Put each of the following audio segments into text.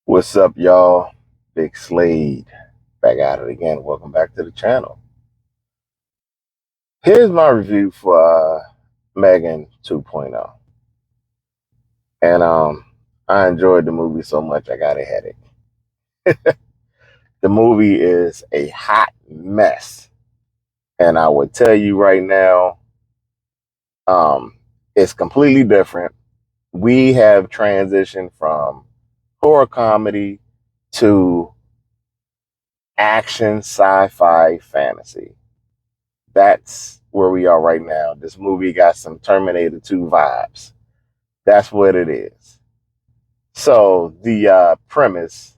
What's up, y'all? Big Slade back at it again. Welcome back to the channel. Here's my review for M3GAN 2.0. And I enjoyed the movie so much I got a headache. The movie is a hot mess. And I would tell you right now, it's completely different. We have transitioned from horror comedy to action, sci-fi, fantasy. That's where we are right now. This movie got some Terminator 2 vibes. That's what it is. So the premise,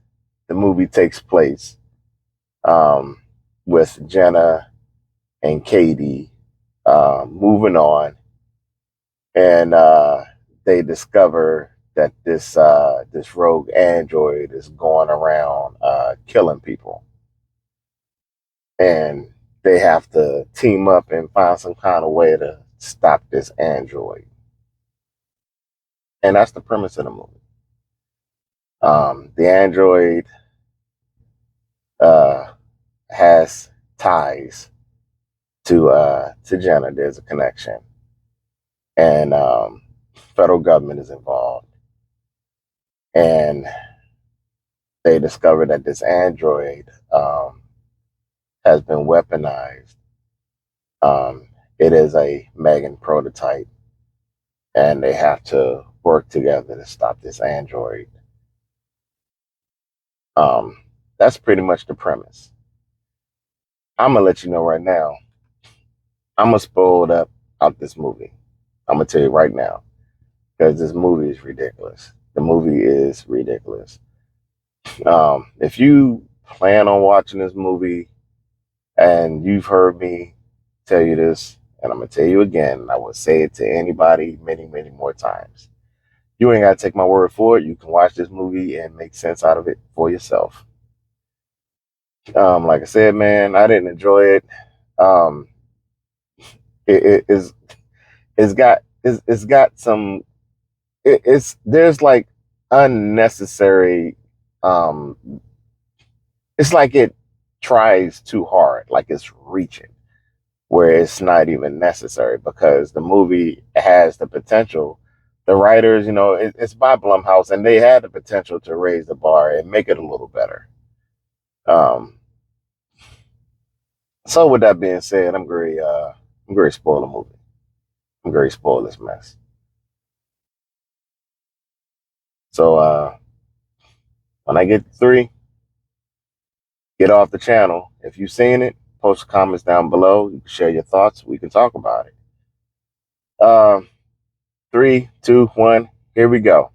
the movie takes place um, with Jenna and Katie moving on, and they discover that this rogue android is going around killing people, and they have to team up and find some kind of way to stop this android. And that's the premise of the movie. The android uh, has ties to Jenna. There's a connection, and federal government is involved, and they discover that this android has been weaponized. Um, it is a M3GAN prototype, and they have to work together to stop this android. Um, that's pretty much the premise. I'm gonna let you know right now. I'm gonna spoil it up out this movie. I'm gonna tell you right now because this movie is ridiculous. The movie is ridiculous. If you plan on watching this movie and you've heard me tell you this, and I'm gonna tell you again, and I will say it to anybody many, many more times. You ain't gotta take my word for it. You can watch this movie and make sense out of it for yourself. Like I said, man, I didn't enjoy it. Um, it is it's got some it's there's like unnecessary um it's like it tries too hard, like it's reaching where it's not even necessary because the movie has the potential. The writers, it's by Blumhouse, and they had the potential to raise the bar and make it a little better. um so with that being said, I'm going to spoil the movie. I'm going to spoil this mess. So when I get to three, get off the channel. If you've seen it, post comments down below. You can share your thoughts. We can talk about it. Three, two, one. Here we go.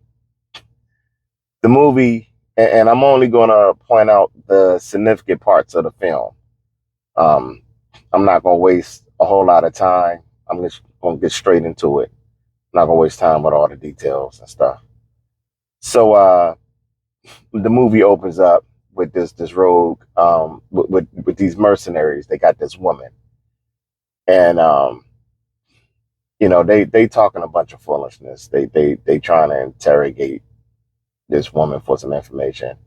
The movie, and I'm only going to point out the significant parts of the film. Um, I'm not going to waste a whole lot of time. I'm just going to get straight into it. I'm not going to waste time with all the details and stuff. So the movie opens up with this rogue, with these mercenaries. They got this woman, and they talking a bunch of foolishness. They trying to interrogate this woman for some information,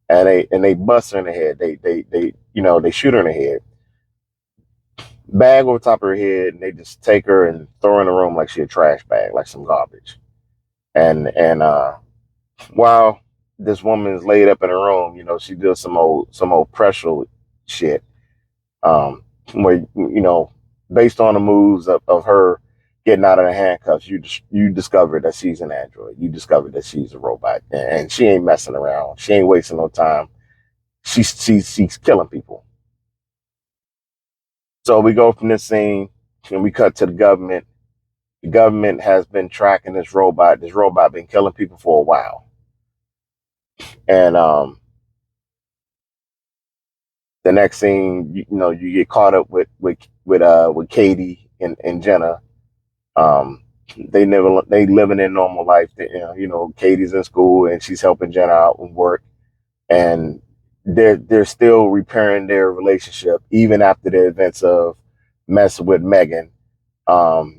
and they bust her in the head. They shoot her in the head, bag over top of her head, and they just take her and throw her in the room like she a trash bag, like some garbage. And while this woman is laid up in her room, she does some old pressure shit, where based on the moves of her getting out of the handcuffs, you discover that she's an android. You discover that she's a robot, and she ain't messing around. She ain't wasting no time. She's killing people. So we go from this scene and we cut to the government. The government has been tracking this robot. This robot been killing people for a while, and the next scene, you get caught up with Katie and Jenna. Um, they living in normal life. Katie's in school and she's helping Jenna out with work, and they're still repairing their relationship even after the events of messing with M3GAN.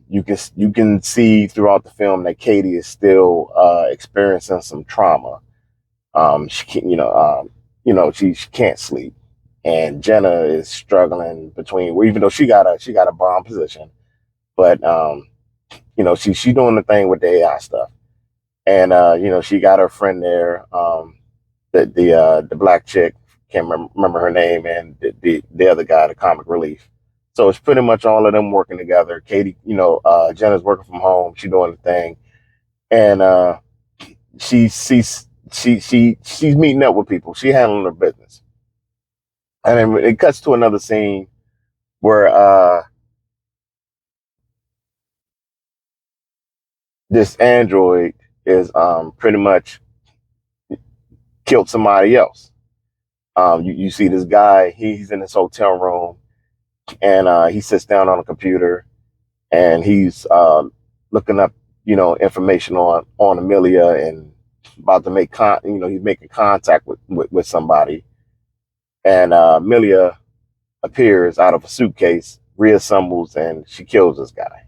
You can see throughout the film that Katie is still experiencing some trauma. She can't, she can't sleep, and Jenna is struggling between. Well, even though she got a bomb position, but she doing the thing with the AI stuff, and she got her friend there, the black chick, can't remember her name, and the other guy, the comic relief. So it's pretty much all of them working together. Katie, Jenna's working from home. She doing the thing, and she's meeting up with people. She handling her business, and then it cuts to another scene where this android is pretty much killed somebody else. You see this guy, he's in this hotel room, and he sits down on a computer, and he's looking up, information on Amelia, and about to he's making contact with somebody, and Amelia appears out of a suitcase, reassembles, and she kills this guy.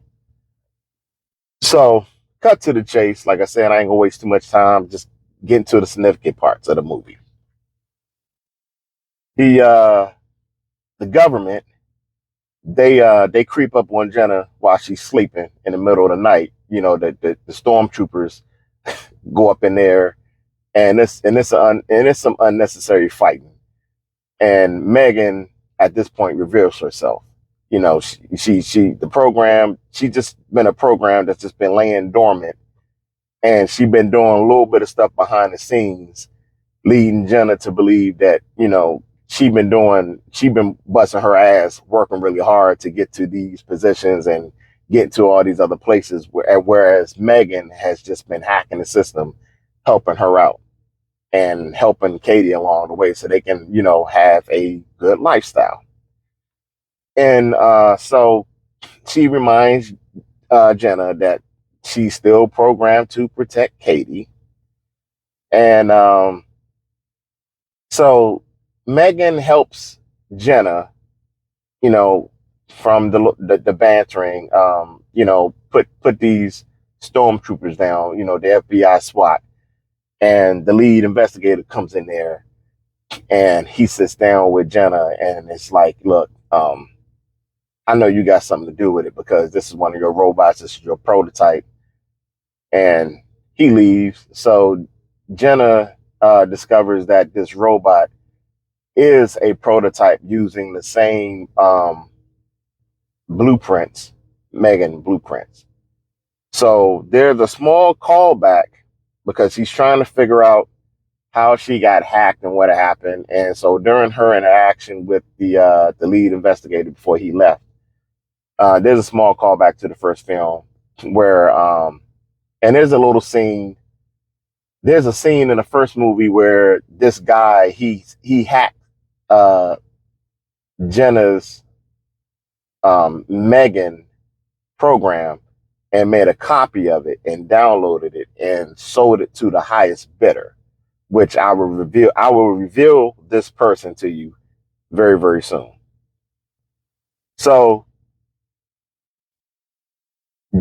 So, cut to the chase. Like I said, I ain't gonna waste too much time. Just getting to the significant parts of the movie. The the government, they creep up on Jenna while she's sleeping in the middle of the night. The stormtroopers go up in there, and it's some unnecessary fighting. And Megan at this point reveals herself. She the program. She just been a program that's just been laying dormant, and she been doing a little bit of stuff behind the scenes, leading Jenna to believe that she been busting her ass, working really hard to get to these positions and get to all these other places. Whereas Megan has just been hacking the system, helping her out and helping Katie along the way so they can, have a good lifestyle. And so she reminds Jenna that she's still programmed to protect Katie. And so Megan helps Jenna, you know, from the bantering, put these stormtroopers down, the FBI SWAT, and the lead investigator comes in there, and he sits down with Jenna, and it's like, look, I know you got something to do with it because this is one of your robots, this is your prototype, and he leaves. So Jenna discovers that this robot is a prototype using the same blueprints, M3GAN blueprints. So there's a small callback because he's trying to figure out how she got hacked and what happened. And so during her interaction with the lead investigator before he left, there's a small callback to the first film where and there's a little scene. There's a scene in the first movie where this guy he hacked uh, Jenna's M3GAN program and made a copy of it and downloaded it and sold it to the highest bidder, which I will reveal. I will reveal this person to you very, very soon. So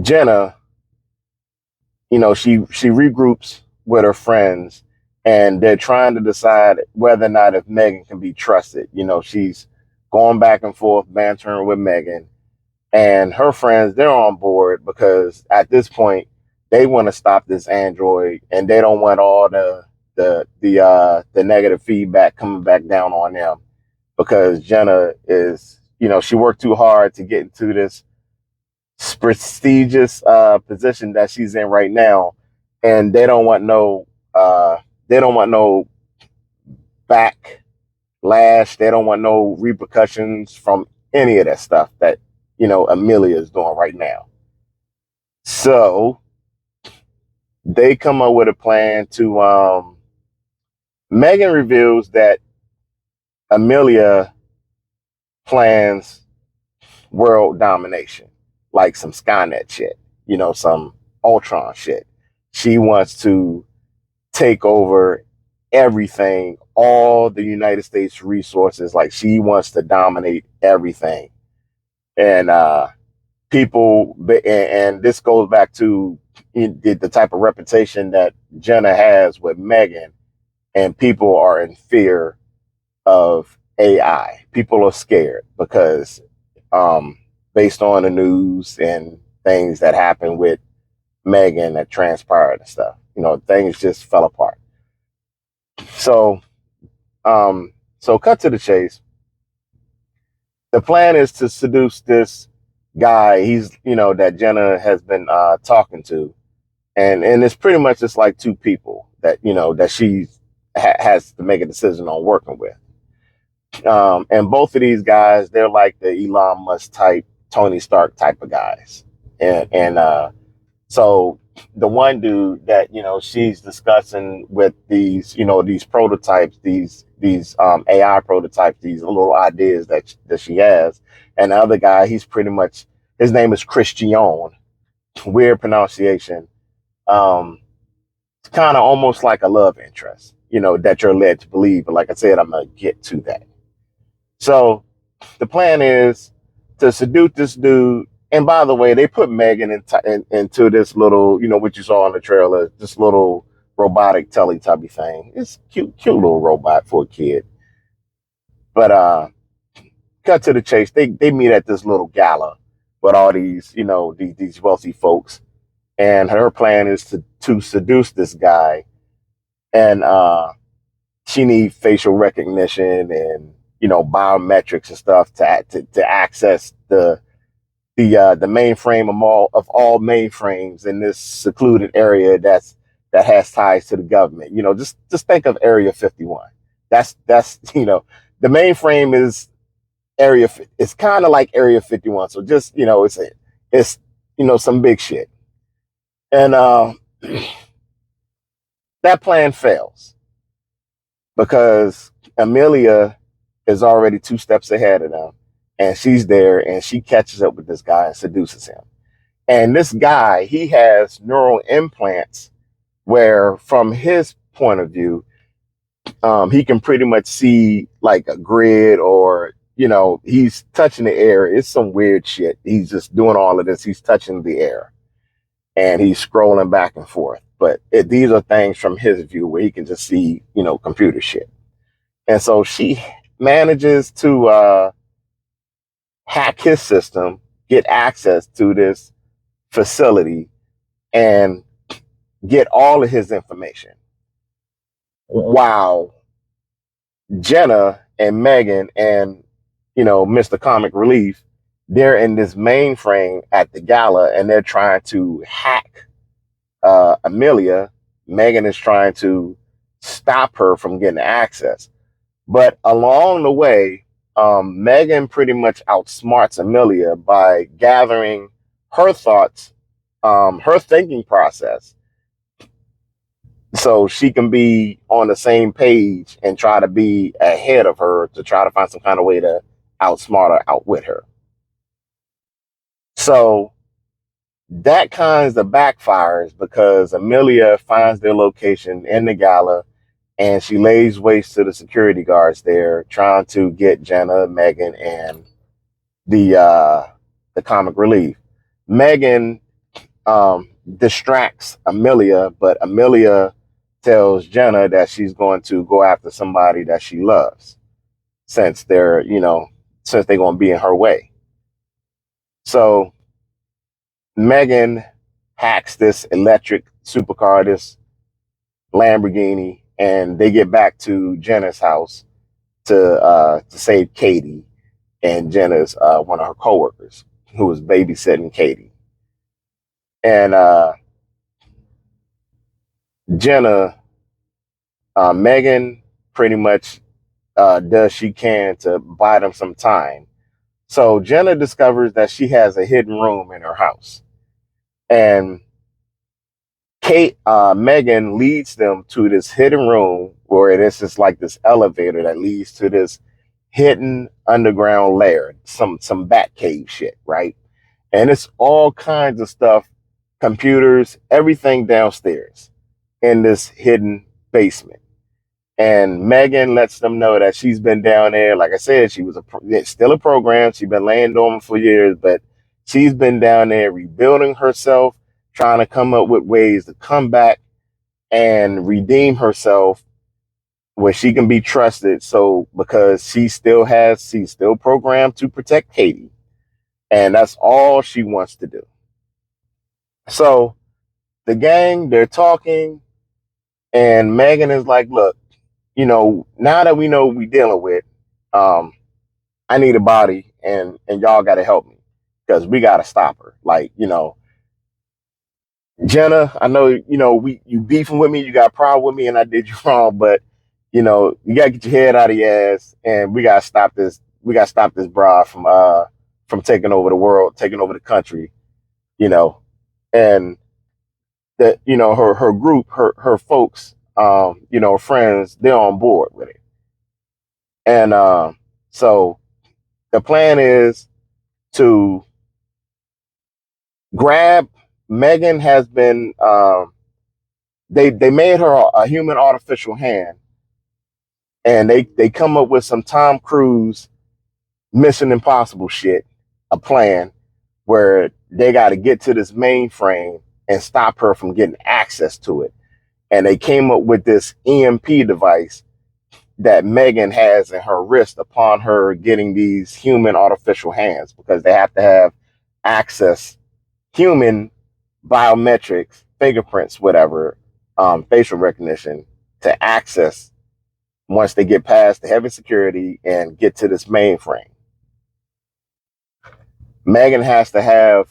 Jenna, she regroups with her friends, and they're trying to decide whether or not if M3GAN can be trusted. She's going back and forth, bantering with M3GAN, and her friends, they're on board because at this point they want to stop this android, and they don't want all the negative feedback coming back down on them because Jenna is, she worked too hard to get into this prestigious position that she's in right now, and they don't want no backlash. They don't want no repercussions from any of that stuff that Amelia is doing right now. So they come up with a plan to M3GAN reveals that Amelia plans world domination, like some Skynet shit, some Ultron shit. She wants to take over everything, all the United States resources. Like she wants to dominate everything. And people, and this goes back to the type of reputation that Jenna has with M3GAN. and people are in fear of AI. People are scared because, um, based on the news and things that happened with Megan that transpired and stuff, things just fell apart. So, um, so cut to the chase. The plan is to seduce this guy. He's, that Jenna has been talking to, and it's pretty much just like two people that that she has to make a decision on working with. And both of these guys, they're like the Elon Musk type, Tony Stark type of guys. And so the one dude that she's discussing with these prototypes, these AI prototypes, these little ideas that she has, and the other guy, he's pretty much, his name is Christian, weird pronunciation. It's kind of almost like a love interest, that you're led to believe. But like I said, I'm gonna get to that. So the plan is to seduce this dude. And by the way, they put Megan into this little, what you saw in the trailer, this little robotic Teletubby thing. It's cute little robot for a kid. But cut to the chase. They meet at this little gala with all these, these wealthy folks. And her plan is to seduce this guy. And she needs facial recognition and biometrics and stuff to access the mainframe of all mainframes in this secluded area that has ties to the government. Just think of Area 51. That's the mainframe is area. It's kind of like Area 51. So just it's some big shit. And that plan fails because Amelia is already two steps ahead of them, and she's there, and she catches up with this guy and seduces him. And this guy, he has neural implants where, from his point of view, he can pretty much see like a grid, or he's touching the air. It's some weird shit. He's just doing all of this. He's touching the air, and he's scrolling back and forth. But these are things from his view where he can just see, computer shit. And so she manages to hack his system, get access to this facility, and get all of his information. While Jenna and Megan and Mr. Comic Relief, they're in this mainframe at the gala, and they're trying to hack Amelia. Megan is trying to stop her from getting access. But along the way, Megan pretty much outsmarts Amelia by gathering her thoughts, her thinking process, so she can be on the same page and try to be ahead of her to try to find some kind of way to outsmart her, outwit her. So that kind of backfires because Amelia finds their location in the gala, and she lays waste to the security guards there, trying to get Jenna, Megan, and the comic relief. Megan distracts Amelia, but Amelia tells Jenna that she's going to go after somebody that she loves, since they're going to be in her way. So Megan hacks this electric supercar, this Lamborghini, and they get back to Jenna's house to save Katie, and Jenna's one of her coworkers who was babysitting Katie. And Jenna, Megan pretty much does she can to buy them some time. So Jenna discovers that she has a hidden room in her house, and Megan leads them to this hidden room where this is like this elevator that leads to this hidden underground lair, some bat cave shit, right? And it's all kinds of stuff, computers, everything downstairs in this hidden basement. And Megan lets them know that she's been down there. Like I said, she was still a program. She's been laying dormant for years, but she's been down there rebuilding herself, trying to come up with ways to come back and redeem herself where she can be trusted. So because she's still programmed to protect Katie, and that's all she wants to do. So the gang, they're talking, and M3GAN is like, look, now that we know what we're dealing with, I need a body, and y'all got to help me because we got to stop her. Like, Jenna, I know, you beefing with me, you got a problem with me, and I did you wrong, but you gotta get your head out of your ass, and we gotta stop this. We gotta stop this broad from taking over the world, taking over the country, and that her group, her folks, friends, they're on board with it, and so the plan is to grab M3GAN. Has been they made her a human artificial hand, and they come up with some Tom Cruise Mission Impossible shit, a plan where they got to get to this mainframe and stop her from getting access to it. And they came up with this EMP device that M3GAN has in her wrist upon her getting these human artificial hands, because they have to have access, human biometrics, fingerprints, whatever, facial recognition, to access once they get past the heavy security and get to this mainframe. M3GAN has to have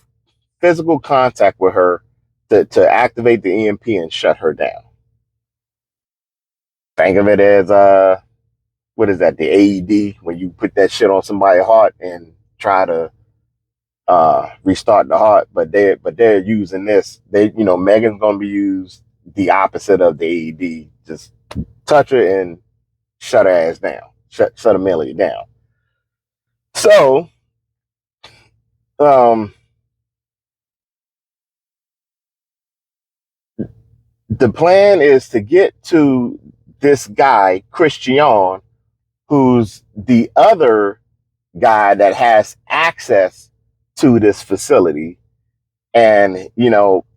physical contact with her to activate the EMP and shut her down. Think of it as what is that? The AED, when you put that shit on somebody's heart and try to restart the heart, but they're using this. M3GAN's gonna be used the opposite of the AED. Just touch her and shut her ass down. Shut Amelia down. So the plan is to get to this guy, Christian, who's the other guy that has access to this facility. And,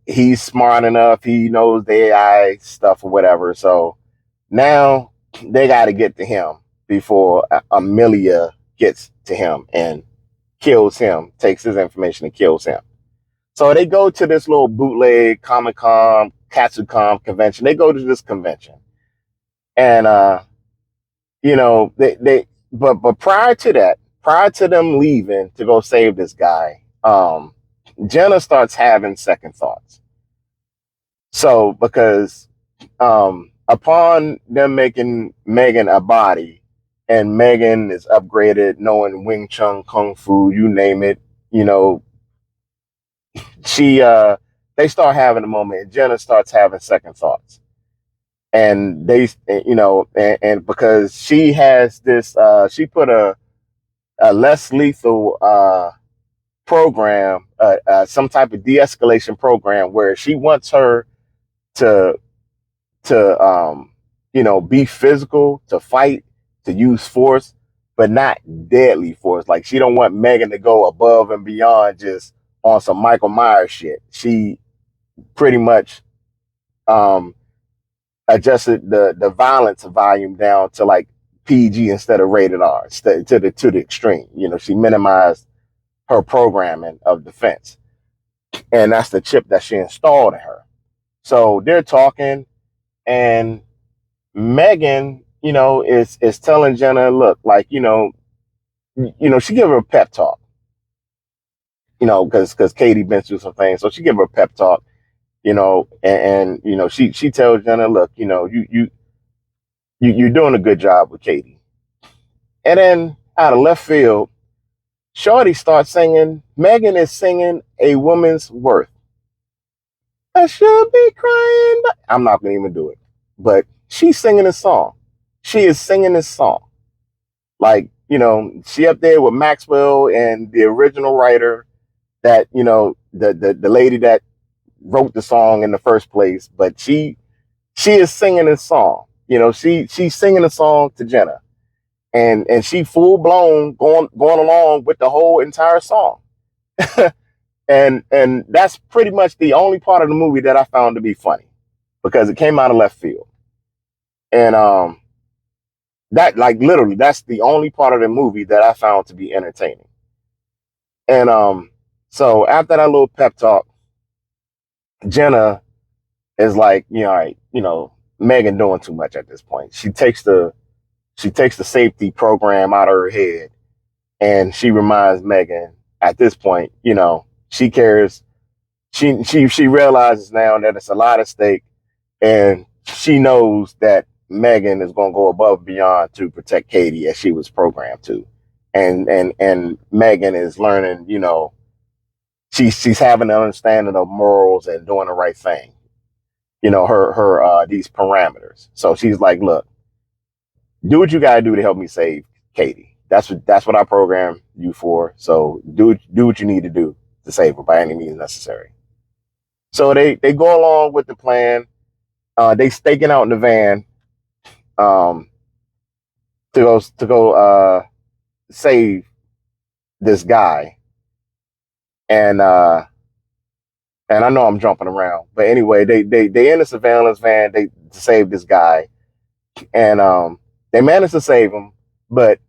he's smart enough. He knows the AI stuff or whatever. So now they got to get to him before Amelia gets to him and kills him, takes his information and kills him. So they go to this little bootleg Comic-Con, Katsucon convention. They go to this convention, and but prior to that, prior to them leaving to go save this guy, Jenna starts having second thoughts. So because upon them making M3GAN a body, and M3GAN is upgraded, knowing Wing Chun, Kung Fu, you name it, they start having a moment, and Jenna starts having second thoughts. And they, and because she has this, she put a less lethal program, some type of de-escalation program, where she wants her to be physical, to fight, to use force, but not deadly force. Like, she don't want M3GAN to go above and beyond just on some Michael Myers shit. She pretty much adjusted the violence volume down to like PG instead of rated R, to the extreme. She minimized her programming of defense, and that's the chip that she installed in her. So they're talking, and M3GAN, is telling Jenna, look, like, she give her a pep talk, because Katie been through some things, so she give her a pep talk, and she tells Jenna, look, you're doing a good job with Katie. And then out of left field, Shorty starts singing. M3GAN is singing A Woman's Worth. I should be crying, but I'm not gonna even do it. But she's singing this song. She is singing this song. Like, she up there with Maxwell and the original writer, that, the lady that wrote the song in the first place. But she is singing this song. She's singing a song to Jenna, and she full blown going along with the whole entire song. and that's pretty much the only part of the movie that I found to be funny, because it came out of left field. And That, like, literally, that's the only part of the movie that I found to be entertaining. And so after that little pep talk, Jenna is like, all right, M3GAN doing too much at this point. She takes the safety program out of her head, and she reminds M3GAN at this point, she cares. She realizes now that it's a lot at stake, and she knows that M3GAN is going to go above and beyond to protect Katie as she was programmed to, and M3GAN is learning. She's having an understanding of morals and doing the right thing. Her these parameters. So she's like, look, do what you gotta do to help me save Katie. That's what I program you for. So do what you need to do to save her by any means necessary. So they go along with the plan. They staking out in the van um, to go save this guy, and I know I'm jumping around, but anyway, they in the surveillance van they to save this guy, and they manage to save him, but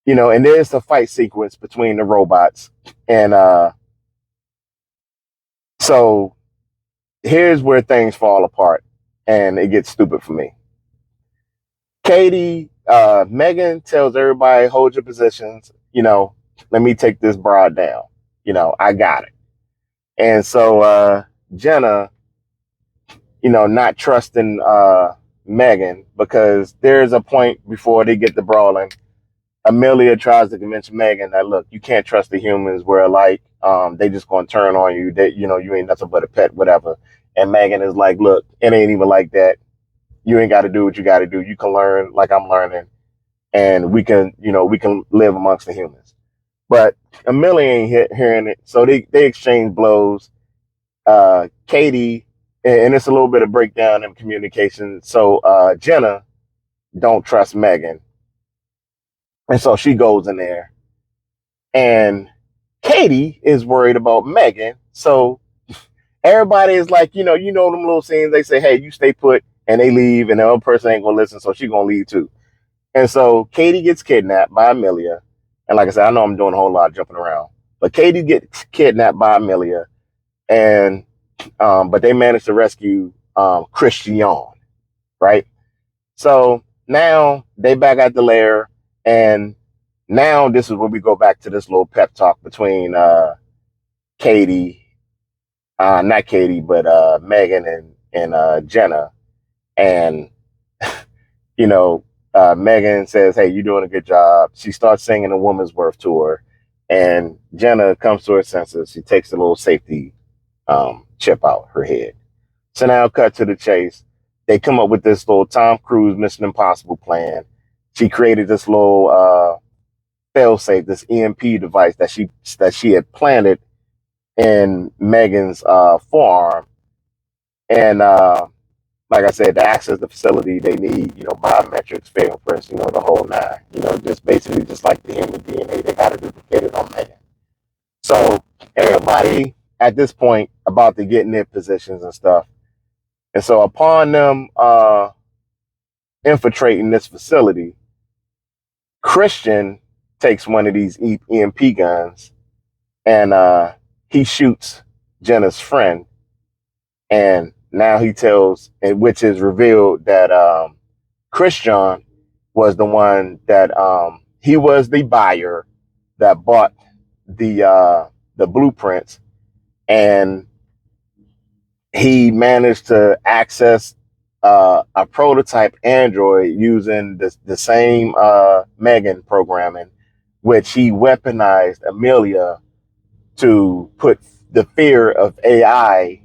and there's a fight sequence between the robots, and so here's where things fall apart, and it gets stupid for me. Katie, M3GAN tells everybody, hold your positions. Let me take this broad down. I got it. And so Jenna, not trusting M3GAN, because there's a point before they get the brawling. Amelia tries to convince M3GAN that, look, you can't trust the humans. We're alike. They just gonna turn on you. That you ain't nothing but a pet, whatever. And M3GAN is like, look, it ain't even like that. You ain't got to do what you got to do. You can learn like I'm learning, and we can live amongst the humans. But Amelia ain't hearing it, so they exchange blows. Katie, and it's a little bit of breakdown in communication. So Jenna don't trust M3GAN, and so she goes in there, and Katie is worried about M3GAN. So everybody is like, them little scenes. They say, hey, you stay put, and they leave, and the other person ain't gonna listen, so she gonna leave too. And so Katie gets kidnapped by Amelia. And like I said, I know I'm doing a whole lot of jumping around, but Katie gets kidnapped by Amelia, and but they managed to rescue Christian, right? So now they back at the lair, and now this is where we go back to this little pep talk between Katie, not Katie, but M3GAN and Jenna, and M3GAN says, hey, you're doing a good job. She starts singing A Woman's Worth to her, and Jenna comes to her senses. She takes a little safety chip out her head. So now cut to the chase. They come up with this little Tom Cruise Mission Impossible plan. She created this little failsafe, this EMP device that she had planted in M3GAN's forearm. And like I said, to access the facility, they need, biometrics, fingerprints, the whole nine. Just basically just like the human DNA, they got to duplicate it on M3GAN. So everybody at this point about to get in their positions and stuff. And so upon them infiltrating this facility, Christian takes one of these EMP guns, and he shoots Jenna's friend. And now he tells, which is revealed that Christian was the one that he was the buyer that bought the blueprints, and he managed to access a prototype Android using the same M3GAN programming, which he weaponized Amelia to put the fear of AI,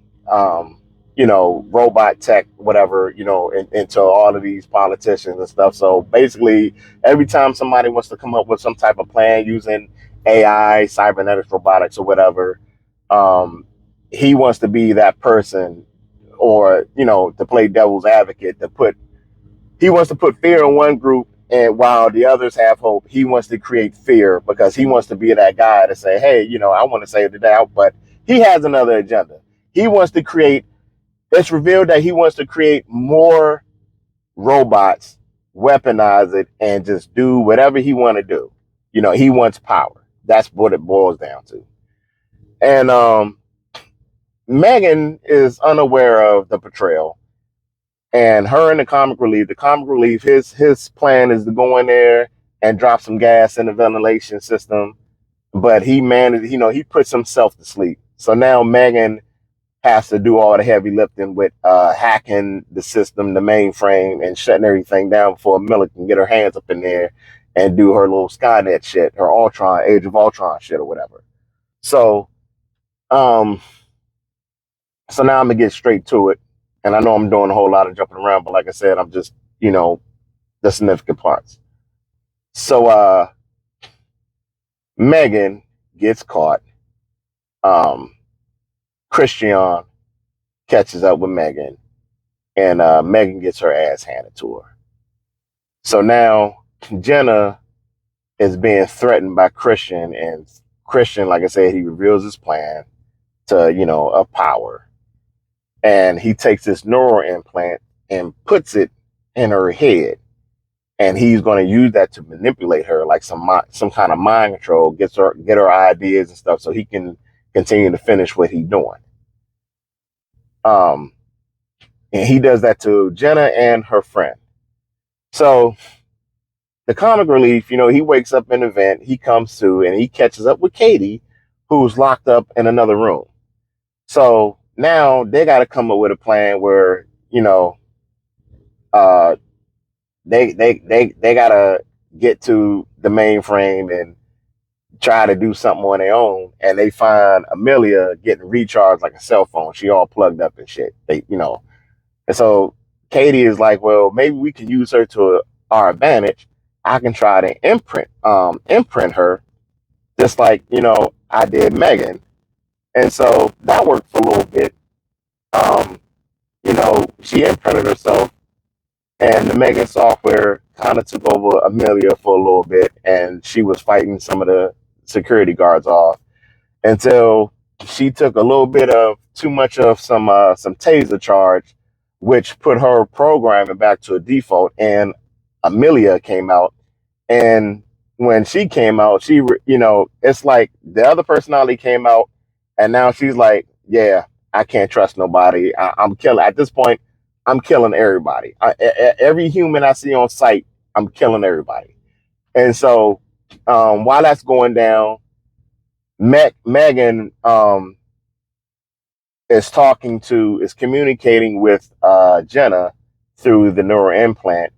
robot tech, whatever, into all of these politicians and stuff. So basically, every time somebody wants to come up with some type of plan using AI, cybernetics, robotics, or whatever, he wants to be that person, or to play devil's advocate, he wants to put fear in one group, and while the others have hope, he wants to create fear because he wants to be that guy to say, hey, I want to save the day out, but he has another agenda. He wants to create, it's revealed that he wants to create more robots weaponize it, and just do whatever he want to do. You know, he wants power. That's what it boils down to. And M3GAN is unaware of the betrayal. And her and the comic relief, his plan is to go in there and drop some gas in the ventilation system. But he managed, he puts himself to sleep. So now M3GAN has to do all the heavy lifting with hacking the system, the mainframe, and shutting everything down before Amelia can get her hands up in there and do her little Skynet shit, her Ultron, Age of Ultron shit or whatever. So, um, so now I'm gonna get straight to it. And I know I'm doing a whole lot of jumping around, but like I said, I'm just, the significant parts. So M3GAN gets caught. Christian catches up with M3GAN, and M3GAN gets her ass handed to her. So now Jenna is being threatened by Christian, and Christian, like I said, he reveals his plan to, a power. And he takes this neural implant and puts it in her head. And he's going to use that to manipulate her, like some kind of mind control, get her ideas and stuff, so he can continue to finish what he's doing. And he does that to Jenna and her friend. So the comic relief, he wakes up in an event, he comes to, and he catches up with Katie, who's locked up in another room. So now they got to come up with a plan where, they got to get to the mainframe and try to do something on their own. And they find Amelia getting recharged like a cell phone. She all plugged up and shit. And so Katie is like, well, maybe we can use her to our advantage. I can try to imprint her, just like, I did M3GAN. And so that worked for a little bit. She imprinted herself, and the M3GAN software kind of took over Amelia for a little bit, and she was fighting some of the security guards off until she took a little bit of too much of some taser charge, which put her programming back to a default, and Amelia came out. And when she came out, it's like the other personality came out, and now she's like, yeah, I can't trust nobody. I'm killing, at this point, I'm killing everybody. Every human I see on site, I'm killing everybody. And so while that's going down, M3GAN is communicating with Jenna through the neural implant.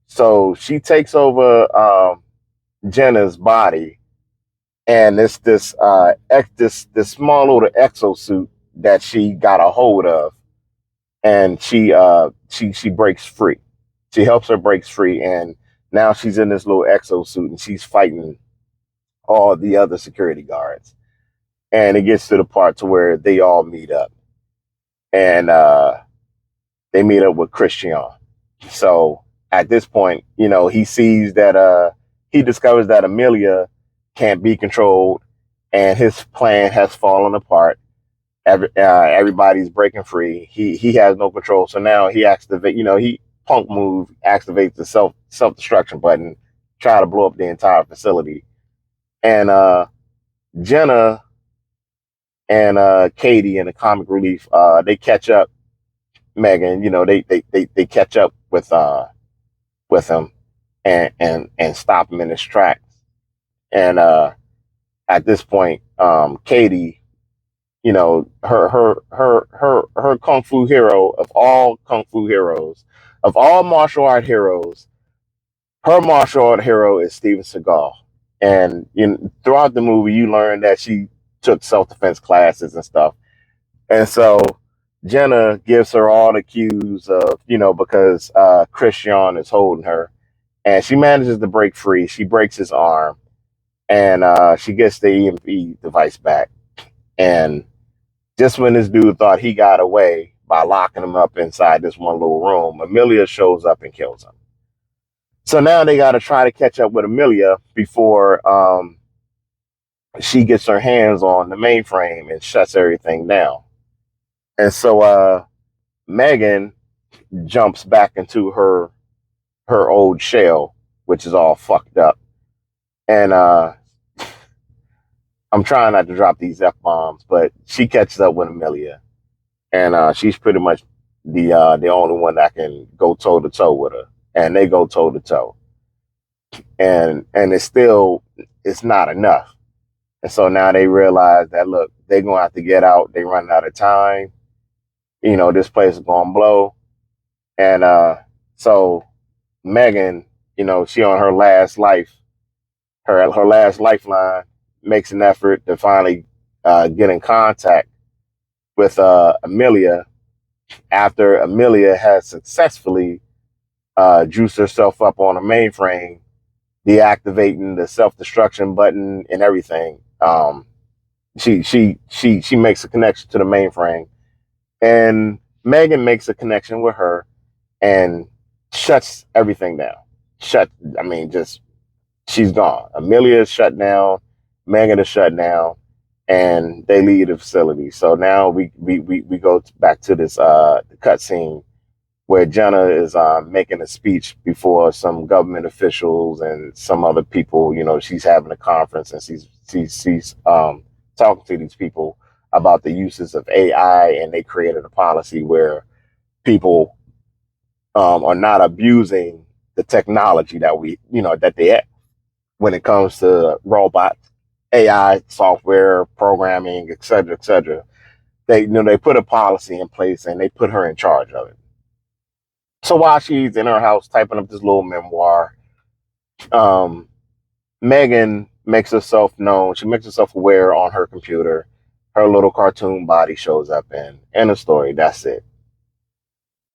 So she takes over Jenna's body, and this small little exosuit that she got a hold of, and she breaks free. She helps her breaks free, and now she's in this little exosuit, and she's fighting all the other security guards. And it gets to the part to where they all meet up, and they meet up with Christian. So at this point, he sees that he discovers that Amelia can't be controlled, and his plan has fallen apart. Everybody's breaking free. He has no control. So now he activates. He punk move activates the self destruction button, try to blow up the entire facility. And Jenna and Katie and the comic relief, they catch up M3GAN. They catch up with him and stop him in his tracks. And at this point, Katie, her kung fu hero of all kung fu heroes, of all martial art heroes, her martial art hero is Steven Seagal. And throughout the movie, you learn that she took self-defense classes and stuff. And so Jenna gives her all the cues of, because Christian is holding her, and she manages to break free. She breaks his arm, and she gets the EMP device back. And just when this dude thought he got away by locking him up inside this one little room, Amelia shows up and kills him. So now they got to try to catch up with Amelia before she gets her hands on the mainframe and shuts everything down. And so M3GAN jumps back into her her old shell, which is all fucked up. And I'm trying not to drop these F bombs, but she catches up with Amelia, and she's pretty much the only one that can go toe to toe with her, and they go toe to toe, and it's not enough, and so now they realize that look, they're gonna have to get out. They run out of time. This place is gonna blow, and so Megan, she on her last life, her last lifeline, makes an effort to finally get in contact with Amelia after Amelia has successfully juiced herself up on a mainframe, deactivating the self destruction button and everything. She makes a connection to the mainframe, and Megan makes a connection with her and shuts everything down. Shut. I mean, just she's gone. Amelia is shut down. Megan is shut down, and they leave the facility. So now we go back to this cut scene where Jenna is making a speech before some government officials and some other people. She's having a conference, and she's talking to these people about the uses of AI, and they created a policy where people are not abusing the technology that they have when it comes to robots, AI, software, programming, et cetera, et cetera. They put a policy in place and they put her in charge of it. So while she's in her house typing up this little memoir, um, Megan makes herself known. She makes herself aware on her computer. Her little cartoon body shows up in the story. That's it.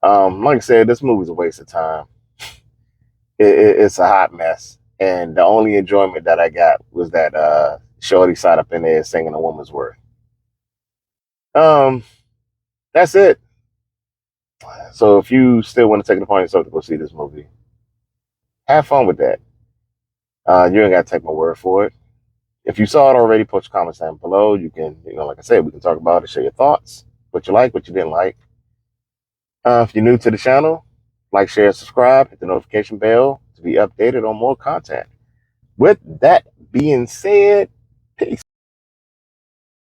Like I said, this movie's a waste of time. It's a hot mess, and the only enjoyment that I got was that Shorty sat up in there singing a woman's worth. Um, that's it. So if you still want to take it upon yourself to go see this movie, have fun with that. You ain't got to take my word for it. If you saw it already, put your comments down below. You can, like I said, we can talk about it, share your thoughts, what you like, what you didn't like. If you're new to the channel, like, share, subscribe, hit the notification bell to be updated on more content. With that being said,